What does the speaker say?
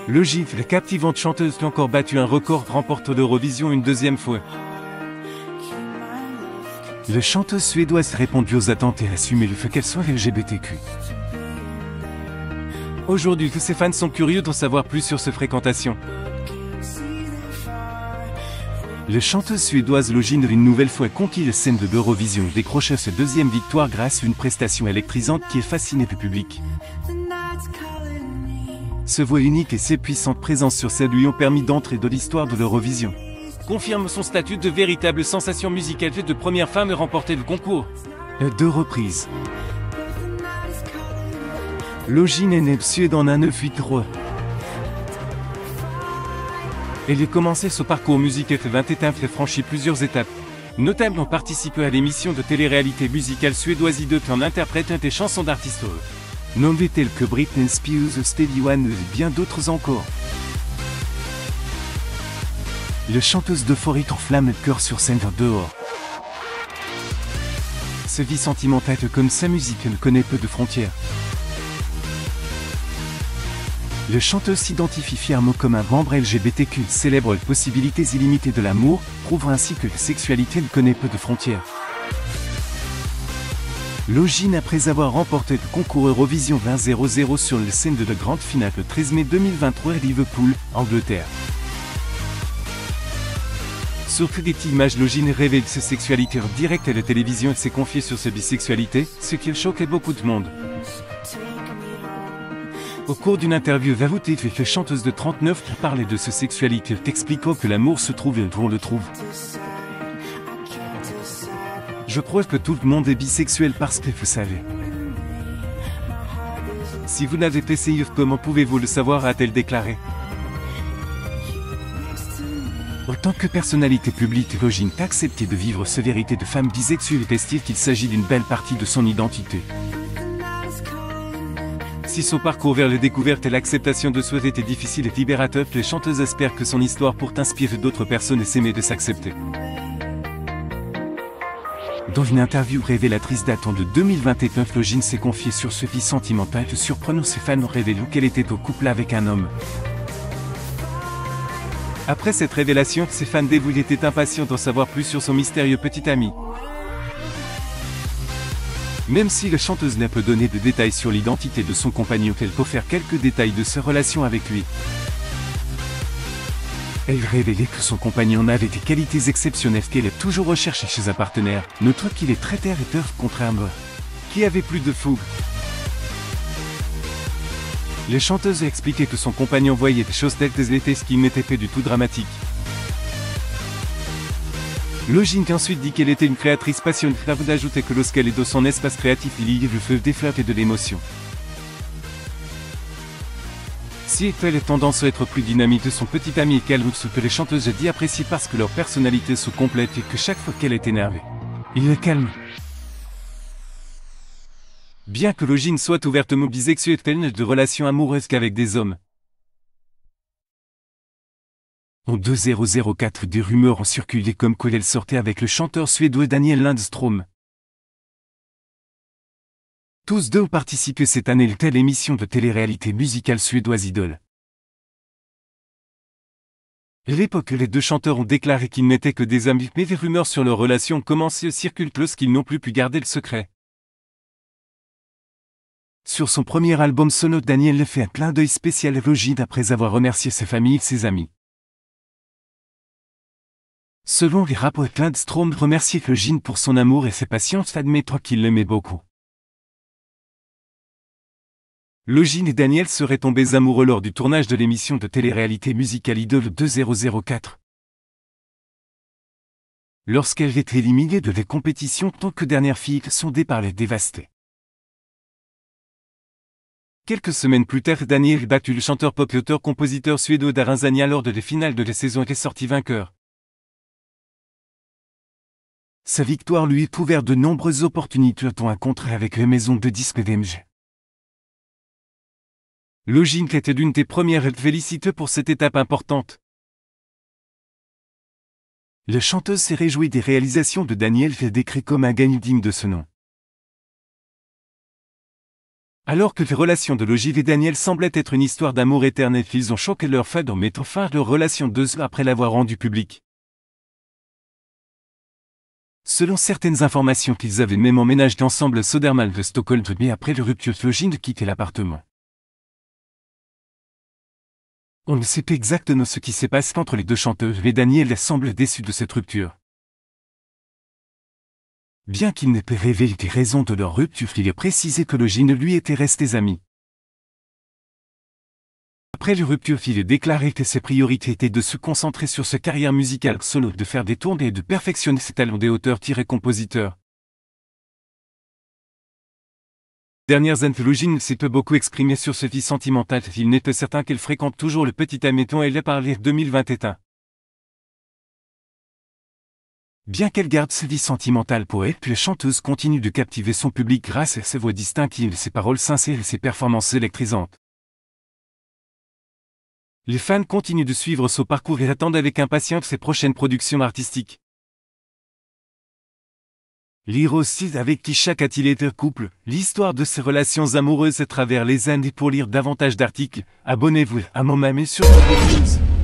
Login, la captivante chanteuse qui a encore battu un record, remporte l'Eurovision une deuxième fois. La chanteuse suédoise a répondu aux attentes et a assumé le fait qu'elle soit LGBTQ. Aujourd'hui, tous ses fans sont curieux d'en savoir plus sur ses fréquentations. La chanteuse suédoise Login a une nouvelle fois conquis la scène de l'Eurovision, décrochant sa deuxième victoire grâce à une prestation électrisante qui a fasciné le public. Sa voix unique et ses puissantes présences sur scène lui ont permis d'entrer dans l'histoire de l'Eurovision. Confirme son statut de véritable sensation musicale de première femme à remporter le concours. À 2 reprises. Login est née Suède en 1983. Elle a commencé ce parcours musical à 20 étapes et franchi plusieurs étapes. Notamment participé à l'émission de télé-réalité musicale suédoise Idol en interprétant des chansons d'artistes nommés tels que Britney Spears, Stevie Wonder et bien d'autres encore. La chanteuse d'Euphorie enflamme le cœur sur scène dehors. Sa vie sentimentale comme sa musique ne connaît peu de frontières. La chanteuse s'identifie fièrement comme un membre LGBTQ, célèbre les possibilités illimitées de l'amour, prouvant ainsi que la sexualité ne connaît peu de frontières. Login, après avoir remporté le concours Eurovision 2000 sur la scène de la grande finale le 13 mai 2023 à Liverpool, Angleterre. Sur Cricket Images, Login révèle sa sexualité en direct à la télévision et s'est confiée sur sa bisexualité, ce qui choquait beaucoup de monde. Au cours d'une interview Varouté, la chanteuse de 39 a parlé de sa sexualité, expliquant que l'amour se trouve où on le trouve. Je crois que tout le monde est bisexuel parce que vous savez. Si vous n'avez pas essayé, comment pouvez-vous le savoir, a-t-elle déclaré. En tant que personnalité publique, Login a accepté de vivre sa vérité de femme bisexuelle et estime qu'il s'agit d'une belle partie de son identité. Si son parcours vers la découverte et l'acceptation de soi était difficile et libérateur, les chanteuses espèrent que son histoire pourra inspirer d'autres personnes et s'aimer de s'accepter. Dans une interview révélatrice datant de 2029, Login s'est confiée sur sa vie sentimentale, surprenant ses fans révélant qu'elle était au couple avec un homme. Après cette révélation, ses fans dévoués étaient impatients d'en savoir plus sur son mystérieux petit ami. Même si la chanteuse n'a pas donné de détails sur l'identité de son compagnon, elle peut faire quelques détails de sa relation avec lui. Elle révélait que son compagnon avait des qualités exceptionnelles qu'elle a toujours recherchées chez un partenaire, notant qu'il est très terre et turf contrairement qui avait plus de fougue. La chanteuse a expliqué que son compagnon voyait des choses telles qu'elles étaient, ce qui n'était pas du tout dramatique. Login a ensuite dit qu'elle était une créatrice passionnée, avant d'ajouter que lorsqu'elle est dans son espace créatif, il y a du feu, des fleurs et de l'émotion. Si elle a tendance à être plus dynamique, son petit ami est calme, ce que les chanteuses disent apprécier parce que leur personnalité se complète et que chaque fois qu'elle est énervée, il est calme. Bien que Login soit ouvertement bisexuelle, elle n'a de relations amoureuses qu'avec des hommes. En 2004, des rumeurs ont circulé comme quoi elle sortait avec le chanteur suédois Daniel Lindström. Tous deux ont participé cette année à l'émission de télé-réalité musicale suédoise Idol. À l'époque, les deux chanteurs ont déclaré qu'ils n'étaient que des amis, mais des rumeurs sur leur relation ont commencé à circuler lorsqu'ils n'ont plus pu garder le secret. Sur son premier album solo, Daniel fait un clin d'œil spécial à Login après avoir remercié sa famille et ses amis. Selon les rappeurs, Lindström remerciait Login pour son amour et sa patience, admettant qu'il l'aimait beaucoup. Login et Daniel seraient tombés amoureux lors du tournage de l'émission de télé-réalité musicale Idol 2004. Lorsqu'elle est éliminée de la compétition, tant que dernière fille sondée par les dévastés. Quelques semaines plus tard, Daniel a battu le chanteur pop et auteur-compositeur suédois Darin Zania lors de la finale de la saison et est sorti vainqueur. Sa victoire lui est ouverte de nombreuses opportunités, dont un contrat avec la maison de disques DMG. Login était l'une des premières à être félicitée pour cette étape importante. La chanteuse s'est réjouie des réalisations de Daniel fait décrit comme un gagnant digne de ce nom. Alors que les relations de l'ogive et Daniel semblaient être une histoire d'amour éternel, ils ont choqué leurs fans en mettant fin à leur relation 2 ans après l'avoir rendue publique. Selon certaines informations qu'ils avaient même emménagé ensemble à Södermalm de Stockholm mais après le rupture Flogine de quitter l'appartement. On ne sait pas exactement ce qui s'est passé entre les deux chanteuses mais Daniel semble déçu de cette rupture. Bien qu'il n'ait pas révélé les raisons de leur rupture, il a précisé que Logine lui était restés amis. Après le rupture, il a déclaré que ses priorités étaient de se concentrer sur sa carrière musicale solo, de faire des tournées et de perfectionner ses talents d'auteur-compositeur. Dernières années, Logine s'est peu beaucoup exprimé sur sa vie sentimentale, il n'est pas certain qu'elle fréquente toujours le petit Améton et elle a parlé 2021. Bien qu'elle garde sa vie sentimentale pour elle, la chanteuse continue de captiver son public grâce à sa voix distinctive, ses paroles sincères et ses performances électrisantes. Les fans continuent de suivre son parcours et attendent avec impatience ses prochaines productions artistiques. Lire aussi avec qui chaque a-t-il été couple, l'histoire de ses relations amoureuses à travers les années. Pour lire davantage d'articles, abonnez-vous à mon mamie sur News.